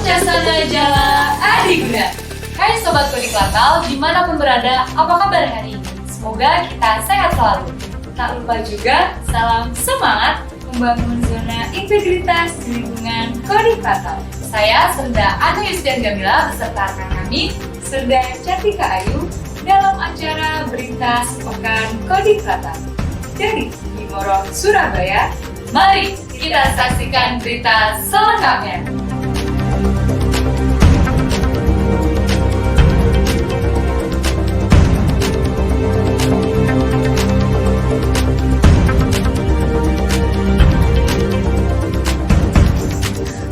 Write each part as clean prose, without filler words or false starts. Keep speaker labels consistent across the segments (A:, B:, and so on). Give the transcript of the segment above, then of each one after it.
A: Wicasana Jala Adiguna. Hai Sobat Kodiklatal, dimanapun berada, apa kabar hari ini? Semoga kita sehat selalu. Tak lupa juga, salam semangat membangun zona integritas di lingkungan Kodiklatal. Saya Serda Anu Yustian Gamila beserta rekan kami, Serda Cantika Ayu, dalam acara Berita Sepekan Kodiklatal. Dari Bumimoro, Surabaya, mari kita saksikan berita selengkapnya.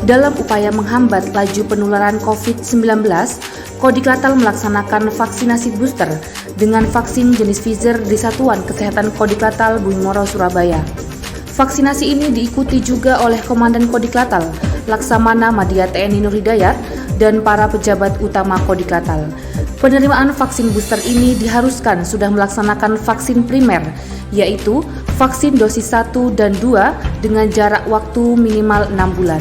B: Dalam upaya menghambat laju penularan COVID-19, Kodiklatal melaksanakan vaksinasi booster dengan vaksin jenis Pfizer di Satuan Kesehatan Kodiklatal Bumimoro, Surabaya. Vaksinasi ini diikuti juga oleh Komandan Kodiklatal, Laksamana Madya TNI Nur Hidayat, dan para pejabat utama Kodiklatal. Penerimaan vaksin booster ini diharuskan sudah melaksanakan vaksin primer, yaitu vaksin dosis 1 dan 2 dengan jarak waktu minimal 6 bulan.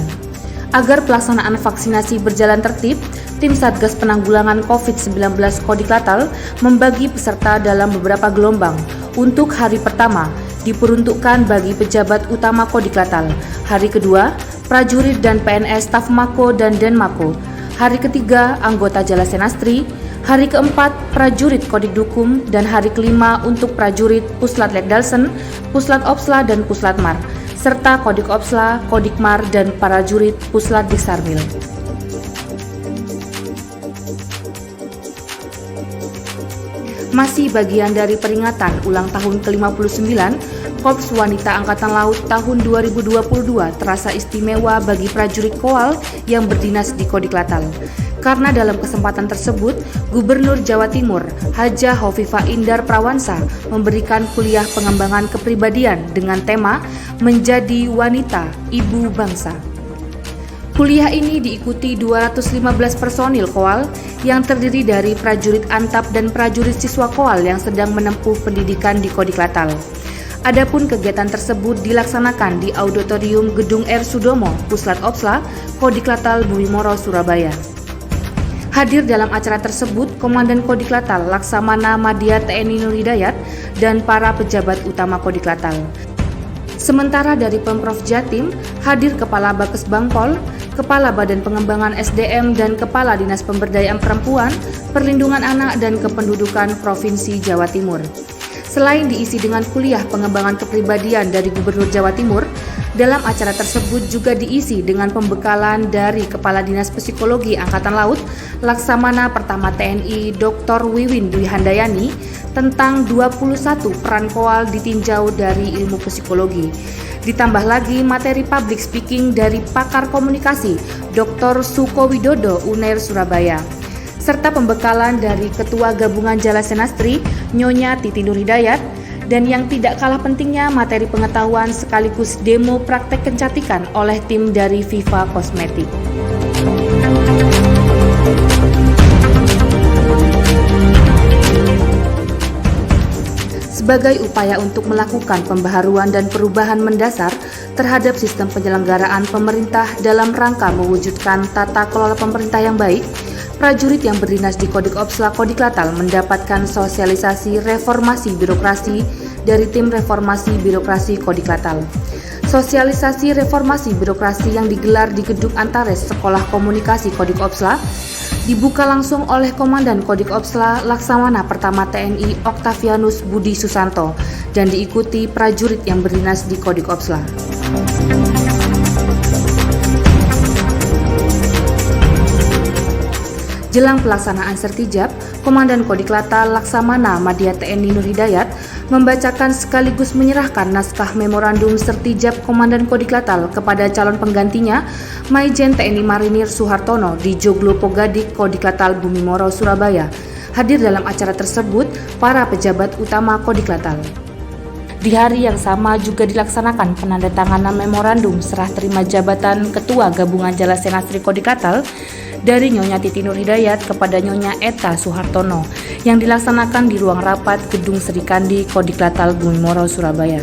B: Agar pelaksanaan vaksinasi berjalan tertib, tim Satgas Penanggulangan COVID-19 Kodiklatal membagi peserta dalam beberapa gelombang. Untuk hari pertama, diperuntukkan bagi pejabat utama Kodiklatal. Hari kedua, prajurit dan PNS staf Mako dan Denmako. Hari ketiga, anggota Jala Senastri. Hari keempat, prajurit Kodik Dukum. Dan hari kelima untuk prajurit Puslat Letdalsen, Puslat Opsla, dan Puslat Mar, serta Kodik Opsla, Kodikmar, dan para jurit Puslat Disarmil. Masih bagian dari peringatan ulang tahun ke-59, Korps Wanita Angkatan Laut tahun 2022 terasa istimewa bagi prajurit Koal yang berdinas di Kodiklatal. Karena dalam kesempatan tersebut, Gubernur Jawa Timur, Hajah Hovifah Indar Prawansa memberikan kuliah pengembangan kepribadian dengan tema Menjadi Wanita Ibu Bangsa. Kuliah ini diikuti 215 personil Koal yang terdiri dari prajurit Antap dan prajurit siswa Koal yang sedang menempuh pendidikan di Kodiklatal. Adapun kegiatan tersebut dilaksanakan di Auditorium Gedung R. Sudomo, Puslat Opsla, Kodiklatal Bumimoro, Surabaya. Hadir dalam acara tersebut Komandan Kodiklatal Laksamana Madya TNI Nur Hidayat dan para pejabat utama Kodiklatal. Sementara dari Pemprov Jatim, hadir Kepala Bakes Bangpol, Kepala Badan Pengembangan SDM dan Kepala Dinas Pemberdayaan Perempuan, Perlindungan Anak dan Kependudukan Provinsi Jawa Timur. Selain diisi dengan kuliah pengembangan kepribadian dari Gubernur Jawa Timur, dalam acara tersebut juga diisi dengan pembekalan dari Kepala Dinas Psikologi Angkatan Laut, Laksamana Pertama TNI Dr. Wiwin Dwi Handayani tentang 21 peran Koal ditinjau dari ilmu psikologi. Ditambah lagi materi public speaking dari pakar komunikasi Dr. Suko Widodo Unair Surabaya, serta pembekalan dari Ketua Gabungan Jala Senastri Nyonya Titi Nur Hidayat, dan yang tidak kalah pentingnya materi pengetahuan sekaligus demo praktek kecantikan oleh tim dari Viva Kosmetik. Sebagai upaya untuk melakukan pembaharuan dan perubahan mendasar terhadap sistem penyelenggaraan pemerintah dalam rangka mewujudkan tata kelola pemerintah yang baik, prajurit yang berdinas di Kodik Opsla Kodiklatal mendapatkan sosialisasi reformasi birokrasi dari tim reformasi birokrasi Kodiklatal. Sosialisasi reformasi birokrasi yang digelar di Gedung Antares Sekolah Komunikasi Kodik Opsla dibuka langsung oleh Komandan Kodik Opsla Laksamana Pertama TNI Oktavianus Budi Susanto dan diikuti prajurit yang berdinas di Kodik Opsla. Jelang pelaksanaan sertijab, Komandan Kodiklatal Laksamana Madya TNI Nur Hidayat membacakan sekaligus menyerahkan naskah memorandum sertijab Komandan Kodiklatal kepada calon penggantinya, Maijen TNI Marinir Suhartono di Joglo Pogadik Kodiklatal Bumimoro, Surabaya. Hadir dalam acara tersebut para pejabat utama Kodiklatal. Di hari yang sama juga dilaksanakan penandatanganan memorandum serah terima jabatan Ketua Gabungan Jala Senastri Kodiklatal dari Nyonya Titi Nur Hidayat kepada Nyonya Eta Suhartono yang dilaksanakan di ruang rapat Gedung Serikandi Kodiklatal Bumimoro, Surabaya.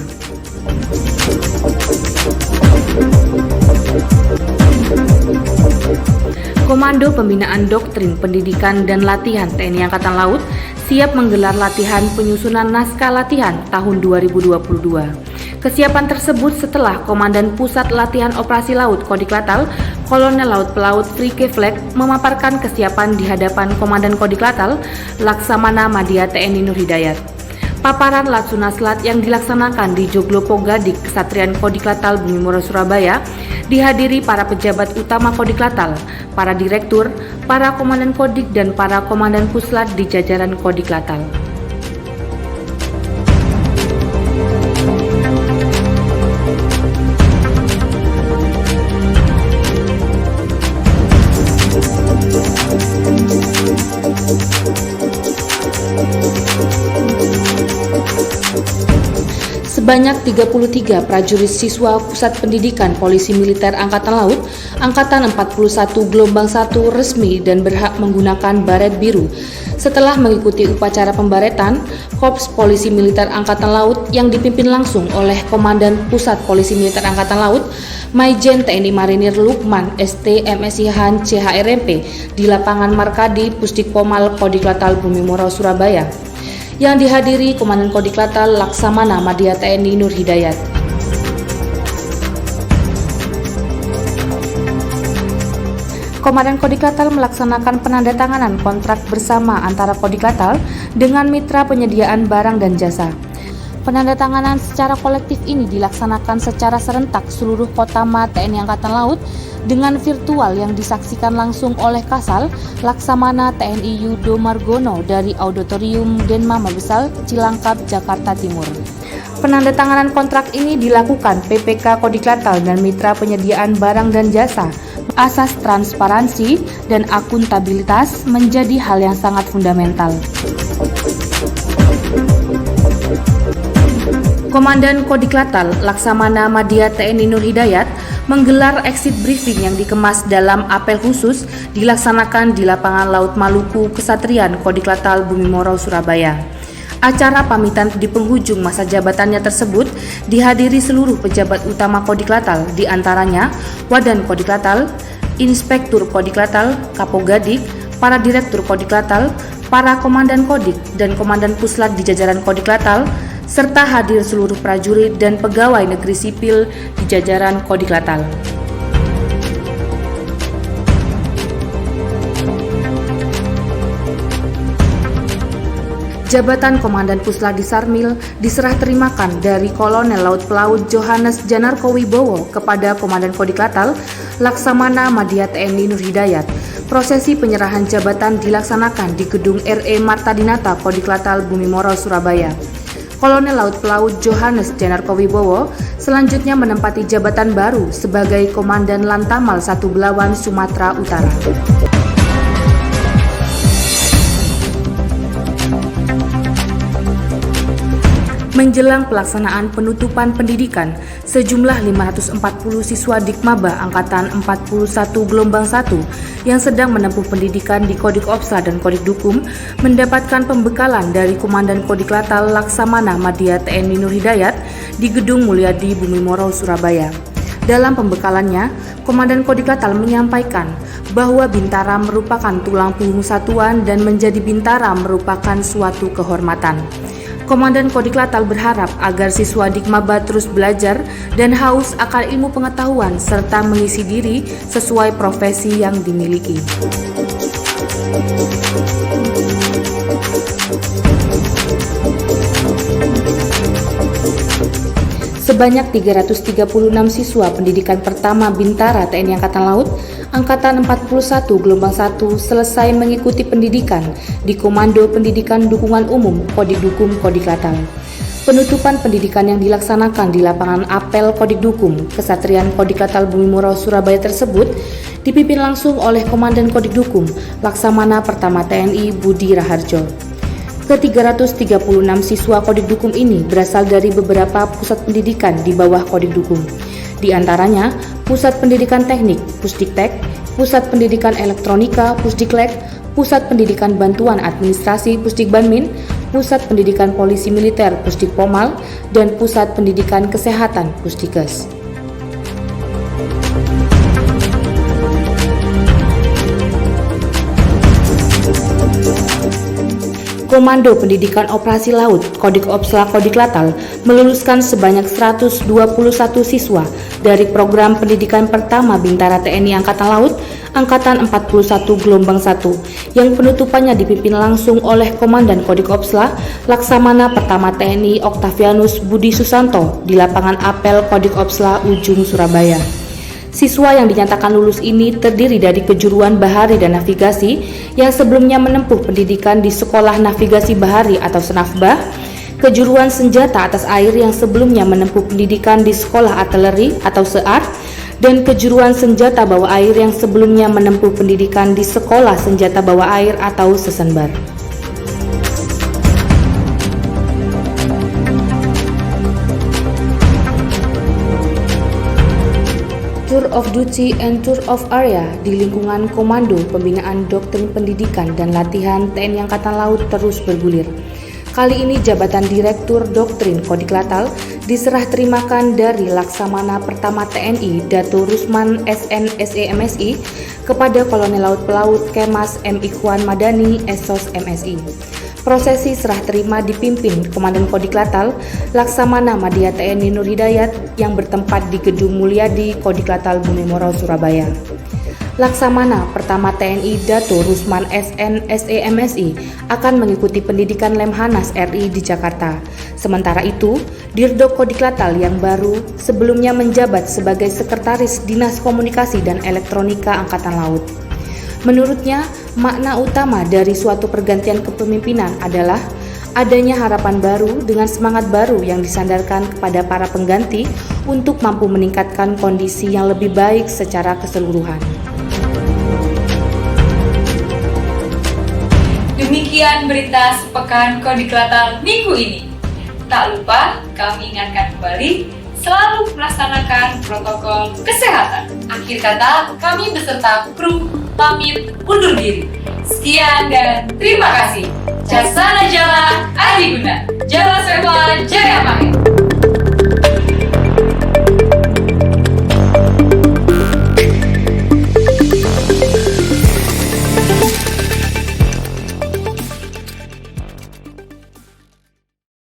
B: Komando Pembinaan Doktrin Pendidikan dan Latihan TNI Angkatan Laut siap menggelar latihan penyusunan naskah latihan tahun 2022. Kesiapan tersebut setelah Komandan Pusat Latihan Operasi Laut Kodiklatal, Kolonel Laut Pelaut Frike Fleck memaparkan kesiapan di hadapan Komandan Kodiklatal, Laksamana Madya TNI Nur Hidayat. Paparan Latsunaslat yang dilaksanakan di Joglopo Gadik, Kesatrian Kodiklatal Bumimoro Surabaya, dihadiri para pejabat utama Kodiklatal, para direktur, para komandan Kodik, dan para komandan puslat di jajaran Kodiklatal. Sebanyak 33 prajurit siswa Pusat Pendidikan Polisi Militer Angkatan Laut, Angkatan 41 Gelombang 1 resmi dan berhak menggunakan baret biru. Setelah mengikuti upacara pembaretan, Korps Polisi Militer Angkatan Laut yang dipimpin langsung oleh Komandan Pusat Polisi Militer Angkatan Laut, Maijen TNI Marinir Lukman ST MSI Han CHRMP di lapangan Markadi Pusdik Pomal Kodiklatal Bumimoro Surabaya, yang dihadiri Komandan Kodiklatal Laksamana Madya TNI Nur Hidayat. Komandan Kodiklatal melaksanakan penandatanganan kontrak bersama antara Kodiklatal dengan mitra penyediaan barang dan jasa. Penandatanganan secara kolektif ini dilaksanakan secara serentak seluruh Kotama TNI Angkatan Laut dengan virtual yang disaksikan langsung oleh Kasal Laksamana TNI Yudo Margono dari Auditorium Denma Mabesal, Cilangkap, Jakarta Timur. Penandatanganan kontrak ini dilakukan PPK Kodiklatal dan mitra penyediaan barang dan jasa. Asas transparansi dan akuntabilitas menjadi hal yang sangat fundamental. Komandan Kodiklatal Laksamana Madya TNI Nur Hidayat menggelar exit briefing yang dikemas dalam apel khusus dilaksanakan di lapangan Laut Maluku, Kesatrian Kodiklatal Bumimoro Surabaya. Acara pamitan di penghujung masa jabatannya tersebut dihadiri seluruh pejabat utama Kodiklatal, di antaranya Wadan Kodiklatal, Inspektur Kodiklatal, Kapogadik, para direktur Kodiklatal, para komandan Kodik dan komandan puslat di jajaran Kodiklatal, serta hadir seluruh prajurit dan pegawai negeri sipil di jajaran Kodiklatal. Jabatan Komandan Puslat di Sarmil diserah terimakan dari Kolonel Laut Pelaut Johannes Janarko Wibowo kepada Komandan Kodiklatal Laksamana Madya TNI Nur Hidayat. Prosesi penyerahan jabatan dilaksanakan di Gedung RE Marta Dinata Kodiklatal Bumimoro Surabaya. Kolonel Laut Pelaut Johannes Janarko Wibowo selanjutnya menempati jabatan baru sebagai Komandan Lantamal 1 Belawan Sumatera Utara. Menjelang pelaksanaan penutupan pendidikan, sejumlah 540 siswa Dikmaba Angkatan 41 Gelombang 1 yang sedang menempuh pendidikan di Kodik Opsla dan Kodik Dukum mendapatkan pembekalan dari Komandan Kodiklatal Laksamana Madya TNI Nur Hidayat di Gedung Mulyadi Bumimoro Surabaya. Dalam pembekalannya, Komandan Kodiklatal menyampaikan bahwa Bintara merupakan tulang punggung satuan dan menjadi Bintara merupakan suatu kehormatan. Komandan Kodiklatal berharap agar siswa Dikmaba terus belajar dan haus akan ilmu pengetahuan serta mengisi diri sesuai profesi yang dimiliki. Sebanyak 336 siswa pendidikan pertama Bintara TNI Angkatan Laut Angkatan 41 Gelombang 1 selesai mengikuti pendidikan di Komando Pendidikan Dukungan Umum Kodik Dukum Kodiklatal. Penutupan pendidikan yang dilaksanakan di lapangan apel Kodik Dukum Kesatrian Kodiklatal Bumimoro Surabaya tersebut dipimpin langsung oleh Komandan Kodik Dukum Laksamana Pertama TNI Budi Raharjo. Ke-336 siswa Kodik Dukum ini berasal dari beberapa pusat pendidikan di bawah Kodik Dukum. Di antaranya Pusat Pendidikan Teknik Pusdiktek, Pusat Pendidikan Elektronika Pusdiklek, Pusat Pendidikan Bantuan Administrasi Pusdikbanmin, Pusat Pendidikan Polisi Militer Pusdikpomal, dan Pusat Pendidikan Kesehatan Pusdikes. Komando Pendidikan Operasi Laut Kodik Opsla Kodiklatal meluluskan sebanyak 121 siswa dari program pendidikan pertama Bintara TNI Angkatan Laut Angkatan 41 Gelombang 1 yang penutupannya dipimpin langsung oleh Komandan Kodik Opsla Laksamana Pertama TNI Oktavianus Budi Susanto di lapangan apel Kodik Opsla Ujung Surabaya. Siswa yang dinyatakan lulus ini terdiri dari kejuruan Bahari dan Navigasi yang sebelumnya menempuh pendidikan di Sekolah Navigasi Bahari atau Senafbah, kejuruan Senjata Atas Air yang sebelumnya menempuh pendidikan di Sekolah Artileri atau SEAR, dan kejuruan Senjata Bawah Air yang sebelumnya menempuh pendidikan di Sekolah Senjata Bawah Air atau Sesenbar. Tour of Duty and Tour of Area di lingkungan Komando Pembinaan Doktrin Pendidikan dan Latihan TNI Angkatan Laut terus bergulir. Kali ini jabatan Direktur Doktrin Kodiklatal diserah terimakan dari Laksamana Pertama TNI Dato Rusman SN SEMSI kepada Kolonel Laut Pelaut Kemas M. Ikhwan Madani Esos MSI. Prosesi serah terima dipimpin Komandan Kodiklatal Laksamana Madya TNI Nur Hidayat yang bertempat di Gedung Mulyadi Kodiklatal Bumimoro Surabaya. Laksamana Pertama TNI Dato Rusman SN SEMSI akan mengikuti pendidikan Lemhanas RI di Jakarta. Sementara itu, Dirdo Kodiklatal yang baru sebelumnya menjabat sebagai Sekretaris Dinas Komunikasi dan Elektronika Angkatan Laut. Menurutnya, makna utama dari suatu pergantian kepemimpinan adalah adanya harapan baru dengan semangat baru yang disandarkan kepada para pengganti untuk mampu meningkatkan kondisi yang lebih baik secara keseluruhan.
A: Demikian berita sepekan Kodiklatal minggu ini. Tak lupa kami ingatkan kembali selalu melaksanakan protokol kesehatan. Akhir kata, kami beserta kru pamit undur diri. Sekian dan terima kasih. Jasana Jala Adiguna, Jala Seva Jaya Mahir.